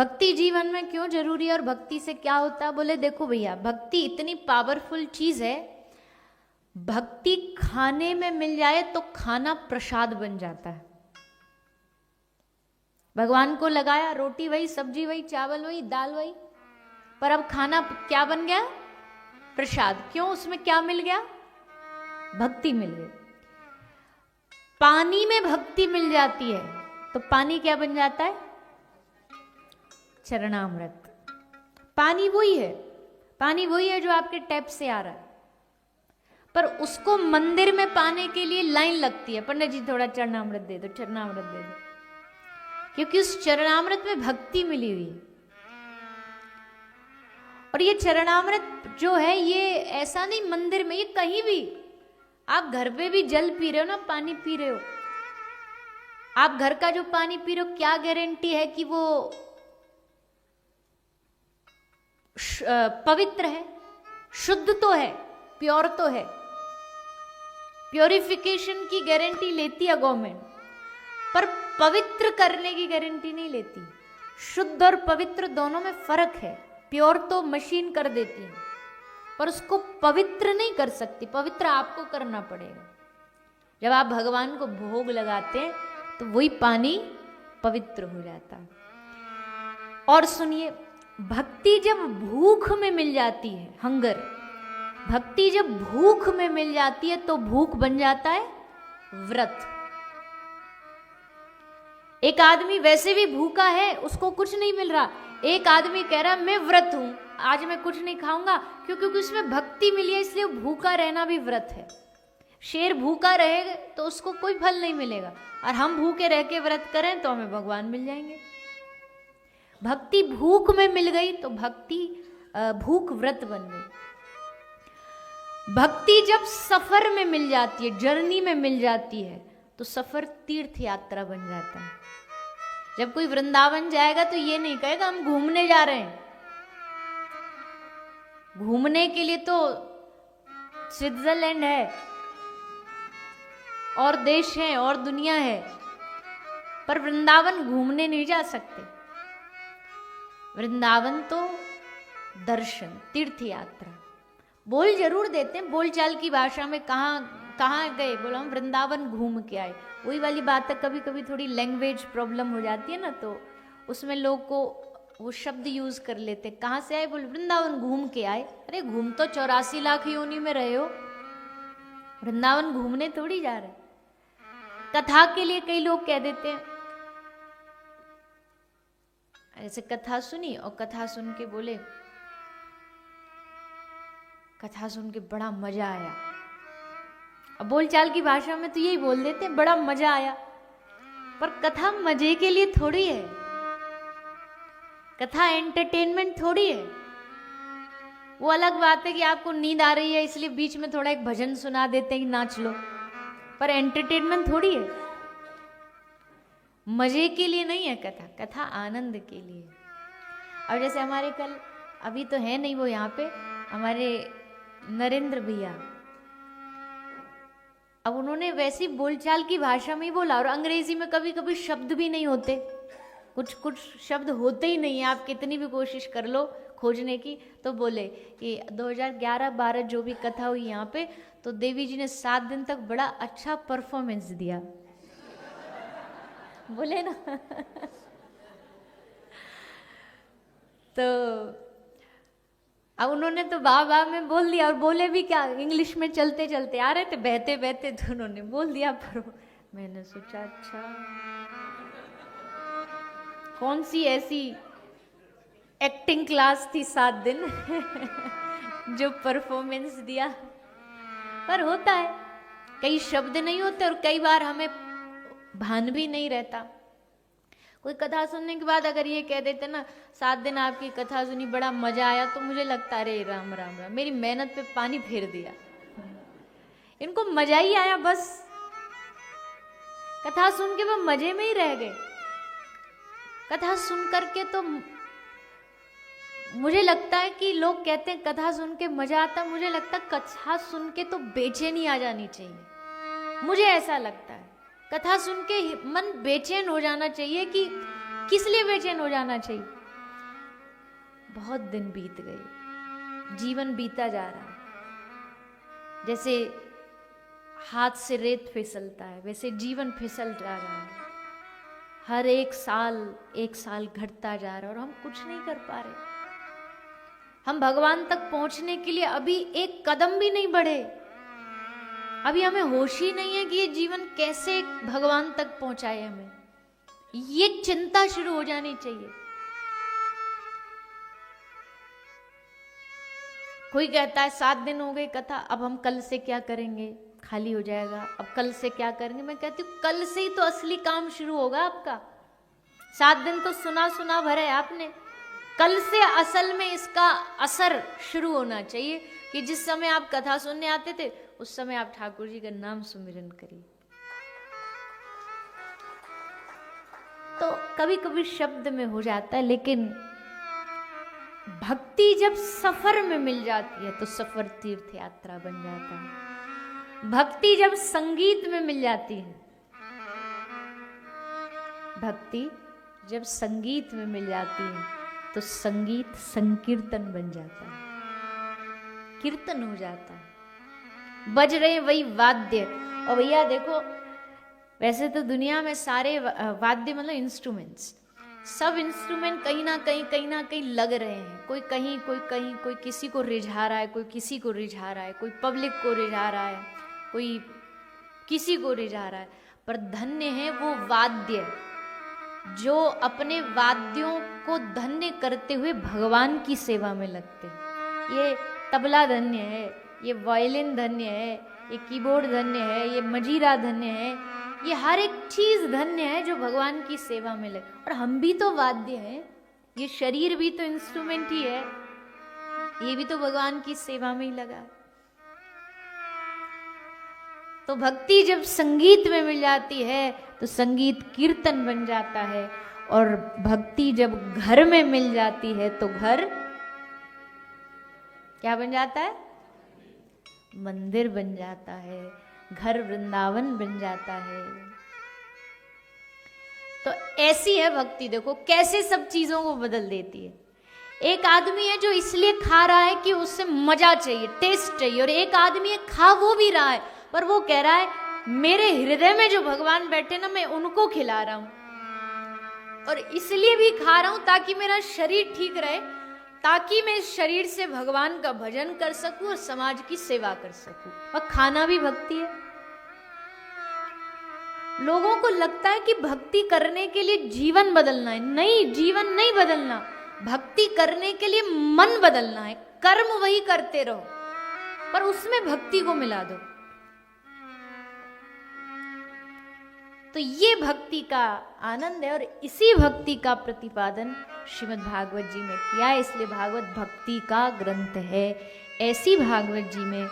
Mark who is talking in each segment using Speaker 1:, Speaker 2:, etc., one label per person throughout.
Speaker 1: भक्ति जीवन में क्यों जरूरी है और भक्ति से क्या होता है? बोले देखो भैया, भक्ति इतनी पावरफुल चीज है, भक्ति खाने में मिल जाए तो खाना प्रसाद बन जाता है। भगवान को लगाया, रोटी वही, सब्जी वही, चावल वही, दाल वही, पर अब खाना क्या बन गया? प्रसाद। क्यों? उसमें क्या मिल गया? भक्ति मिल गई। पानी में भक्ति मिल जाती है तो पानी क्या बन जाता है? चरणामृत। पानी वही है, पानी वही है जो आपके टैप से आ रहा है, पर उसको मंदिर में पाने के लिए लाइन लगती है। पंडित जी थोड़ा चरणामृत दे दो, चरणामृत दे दो, क्योंकि उस चरणामृत में भक्ति मिली हुई है। और ये चरणामृत जो है, ये ऐसा नहीं मंदिर में, ये कहीं भी, आप घर पे भी जल पी रहे हो ना, पानी पी रहे हो, आप घर का जो पानी पी रहे हो, क्या गारंटी है कि वो पवित्र है, शुद्ध तो है, प्योर तो है? प्योरिफिकेशन की गारंटी लेती है गवर्नमेंट, पर पवित्र करने की गारंटी नहीं लेती। शुद्ध और पवित्र दोनों में फर्क है। प्योर तो मशीन कर देती है, पर उसको पवित्र नहीं कर सकती। पवित्र आपको करना पड़ेगा। जब आप भगवान को भोग लगाते हैं तो वही पानी पवित्र हो जाता है। और सुनिए, भक्ति जब भूख में मिल जाती है, हंगर, भक्ति जब भूख में मिल जाती है तो भूख बन जाता है व्रत। एक आदमी वैसे भी भूखा है, उसको कुछ नहीं मिल रहा, एक आदमी कह रहा मैं व्रत हूं, आज मैं कुछ नहीं खाऊंगा, क्योंकि उसमें भक्ति मिली है, इसलिए भूखा रहना भी व्रत है। शेर भूखा रहेगा तो उसको कोई फल नहीं मिलेगा, और हम भूखे रह के व्रत करें तो हमें भगवान मिल जाएंगे। भक्ति भूख में मिल गई तो भक्ति भूख व्रत बन गई। भक्ति जब सफर में मिल जाती है, जर्नी में मिल जाती है, तो सफर तीर्थ यात्रा बन जाता है। जब कोई वृंदावन जाएगा तो ये नहीं कहेगा हम घूमने जा रहे हैं। घूमने के लिए तो स्विट्जरलैंड है, और देश है, और दुनिया है, पर वृंदावन घूमने नहीं जा सकते। वृंदावन तो दर्शन, तीर्थ यात्रा। बोल जरूर देते हैं बोलचाल की भाषा में, कहाँ गए, बोला हम वृंदावन घूम के आए। वही वाली बात है, कभी कभी थोड़ी लैंग्वेज प्रॉब्लम हो जाती है ना, तो उसमें लोग को वो शब्द यूज कर लेते। कहाँ से आए? बोले वृंदावन घूम के आए। अरे घूम तो 84 लाख योनि में रहे हो, वृंदावन घूमने थोड़ी जा रहे। कथा के लिए कई लोग कह देते हैं, ऐसे कथा सुनी और कथा सुन के बोले, कथा सुन के बड़ा मजा आया। अब बोलचाल की भाषा में तो यही बोल देते हैं, बड़ा मजा आया, पर कथा मजे के लिए थोड़ी है, कथा एंटरटेनमेंट थोड़ी है। वो अलग बात है कि आपको नींद आ रही है इसलिए बीच में थोड़ा एक भजन सुना देते हैं कि नाच लो, पर एंटरटेनमेंट थोड़ी है। मजे के लिए नहीं है कथा, कथा आनंद के लिए। और जैसे हमारे कल, अभी तो है नहीं वो यहाँ पे, हमारे नरेंद्र भैया, अब उन्होंने वैसी बोलचाल की भाषा में ही बोला, और अंग्रेजी में कभी कभी शब्द भी नहीं होते, कुछ शब्द होते ही नहीं है, आप कितनी भी कोशिश कर लो खोजने की। तो बोले कि 2011-12 जो भी कथा हुई यहाँ पे, तो देवी जी ने 7 दिन तक बड़ा अच्छा परफॉर्मेंस दिया। बोले ना तो अब उन्होंने तो वाह वाह में बोल दिया, और बोले भी क्या, इंग्लिश में चलते चलते आ रहे थे, बहते बहते तो उन्होंने बोल दिया। पर मैंने सोचा अच्छा, कौन सी ऐसी एक्टिंग क्लास थी 7 दिन जो परफॉर्मेंस दिया। पर होता है, कई शब्द नहीं होते, और कई बार हमें भान भी नहीं रहता। कोई कथा सुनने के बाद अगर ये कह देते ना, 7 दिन आपकी कथा सुनी, बड़ा मजा आया, तो मुझे लगता है अरे राम राम राम, मेरी मेहनत पे पानी फेर दिया, इनको मजा ही आया, बस कथा सुन के वो मजे में ही रह गए। कथा सुन करके तो मुझे लगता है कि लोग कहते हैं कथा सुन के मजा आता, मुझे लगता है कथा सुन के तो बेचैनी आ जानी चाहिए। मुझे ऐसा लगता है कथा सुन के मन बेचैन हो जाना चाहिए। कि किस लिए बेचैन हो जाना चाहिए? बहुत दिन बीत गए, जीवन बीता जा रहा है। जैसे हाथ से रेत फिसलता है वैसे जीवन फिसल जा रहा है। हर एक साल घटता जा रहा है और हम कुछ नहीं कर पा रहे। हम भगवान तक पहुंचने के लिए अभी एक कदम भी नहीं बढ़े। अभी हमें होश ही नहीं है कि ये जीवन कैसे भगवान तक पहुंचाए हमें। ये चिंता शुरू हो जानी चाहिए। कोई कहता है 7 दिन हो गए कथा, अब हम कल से क्या करेंगे, खाली हो जाएगा, अब कल से क्या करेंगे। मैं कहती हूँ कल से ही तो असली काम शुरू होगा आपका। 7 दिन तो सुना सुना भरे आपने, कल से असल में इसका असर शुरू होना चाहिए कि जिस समय आप कथा सुनने आते थे उस समय आप ठाकुर जी का नाम सुमिरन करिए। तो कभी कभी शब्द में हो जाता है, लेकिन भक्ति जब सफर में मिल जाती है तो सफर तीर्थ यात्रा बन जाता है। भक्ति जब संगीत में मिल जाती है, भक्ति जब संगीत में मिल जाती है तो संगीत संकीर्तन बन जाता है, कीर्तन हो जाता है। बज रहे वही वाद्य। और भैया देखो, वैसे तो दुनिया में सारे वाद्य मतलब इंस्ट्रूमेंट्स, सब इंस्ट्रूमेंट कहीं ना कहीं लग रहे हैं। कोई कहीं, कोई कहीं, कोई किसी को रिझा रहा है, कोई किसी को रिझा रहा है, कोई पब्लिक को रिझा रहा है, कोई किसी को रिझा रहा है। पर धन्य है वो वाद्य जो अपने वाद्यों को धन्य करते हुए भगवान की सेवा में लगते हैं। ये तबला धन्य है, ये वायलिन धन्य है, ये कीबोर्ड धन्य है, ये मजीरा धन्य है, ये हर एक चीज धन्य है जो भगवान की सेवा में लगे। और हम भी तो वाद्य हैं, ये शरीर भी तो इंस्ट्रूमेंट ही है, ये भी तो भगवान की सेवा में ही लगा। तो भक्ति जब संगीत में मिल जाती है तो संगीत कीर्तन बन जाता है, और भक्ति जब घर में मिल जाती है तो घर क्या बन जाता है? मंदिर बन जाता है, घर वृंदावन बन जाता है। तो ऐसी है भक्ति। देखो कैसे सब चीजों को बदल देती है। एक आदमी है जो इसलिए खा रहा है कि उससे मजा चाहिए, टेस्ट चाहिए, और एक आदमी है खा वो भी रहा है पर वो कह रहा है मेरे हृदय में जो भगवान बैठे ना, मैं उनको खिला रहा हूं और इसलिए भी खा रहा हूं ताकि मेरा शरीर ठीक रहे, ताकि मैं इस शरीर से भगवान का भजन कर सकूं और समाज की सेवा कर सकूं। और खाना भी भक्ति है। लोगों को लगता है कि भक्ति करने के लिए जीवन बदलना है। नहीं, जीवन नहीं बदलना, भक्ति करने के लिए मन बदलना है। कर्म वही करते रहो पर उसमें भक्ति को मिला दो। तो ये भक्ति का आनंद है और इसी भक्ति का प्रतिपादन श्रीमद् भागवत जी में किया है। इसलिए भागवत भक्ति का ग्रंथ है। ऐसी भागवत जी में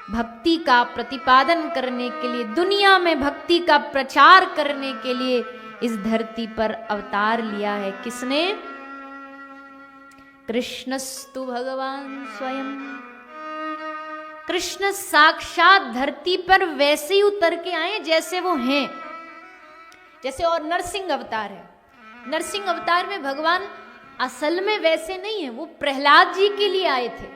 Speaker 1: भक्ति का प्रतिपादन करने के लिए, दुनिया में भक्ति का प्रचार करने के लिए इस धरती पर अवतार लिया है। किसने? कृष्णस्तु भगवान स्वयं। कृष्ण साक्षात धरती पर वैसे ही उतर के आए जैसे वो हैं। जैसे और नरसिंह अवतार है, नरसिंह अवतार में भगवान असल में वैसे नहीं है, वो प्रहलाद जी के लिए आए थे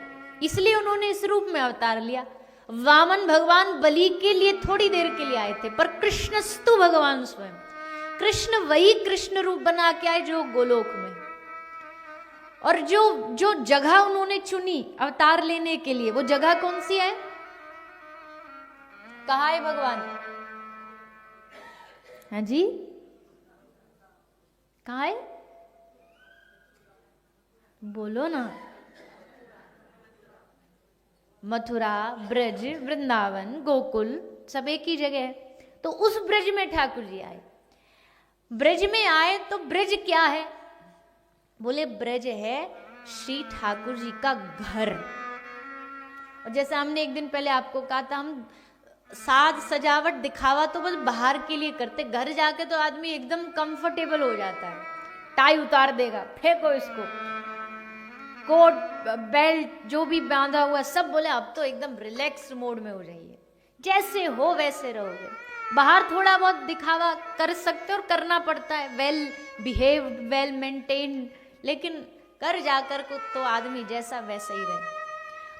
Speaker 1: इसलिए उन्होंने इस रूप में अवतार लिया। वामन भगवान बलि के लिए थोड़ी देर के लिए आए थे, पर कृष्णस्तु भगवान स्वयं, कृष्ण वही कृष्ण रूप बना के आए जो गोलोक में। और जो जगह उन्होंने चुनी अवतार लेने के लिए, वो जगह कौन सी है? कहाँ है भगवान? हाँ जी, कहाँ है? बोलो ना। मथुरा, ब्रज, वृंदावन, गोकुल सब एक ही जगह है। तो उस ब्रज में ठाकुर जी आए। ब्रज में आए तो ब्रज क्या है? बोले ब्रज है श्री ठाकुर जी का घर। और जैसे हमने एक दिन पहले आपको कहा था, हम साज सजावट दिखावा तो बस बाहर के लिए करते, घर जाके तो आदमी एकदम कंफर्टेबल हो जाता है, टाई उतार देगा, फेंको इसको, कोट बेल्ट जो भी बांधा हुआ सब बोले अब तो एकदम रिलैक्स मोड में हो जाइए, जैसे हो वैसे रहोगे। बाहर थोड़ा बहुत दिखावा कर सकते और करना पड़ता है, वेल बिहेव्ड, वेल मेंटेन्ड, लेकिन कर जाकर को तो आदमी जैसा वैसा ही रहे।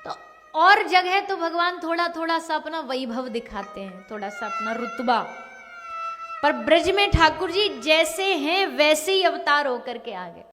Speaker 1: तो और जगह तो भगवान थोड़ा थोड़ा सा अपना वैभव दिखाते हैं, थोड़ा सा अपना रुतबा, पर ब्रज में ठाकुर जी जैसे हैं वैसे ही अवतार होकर के आ गए।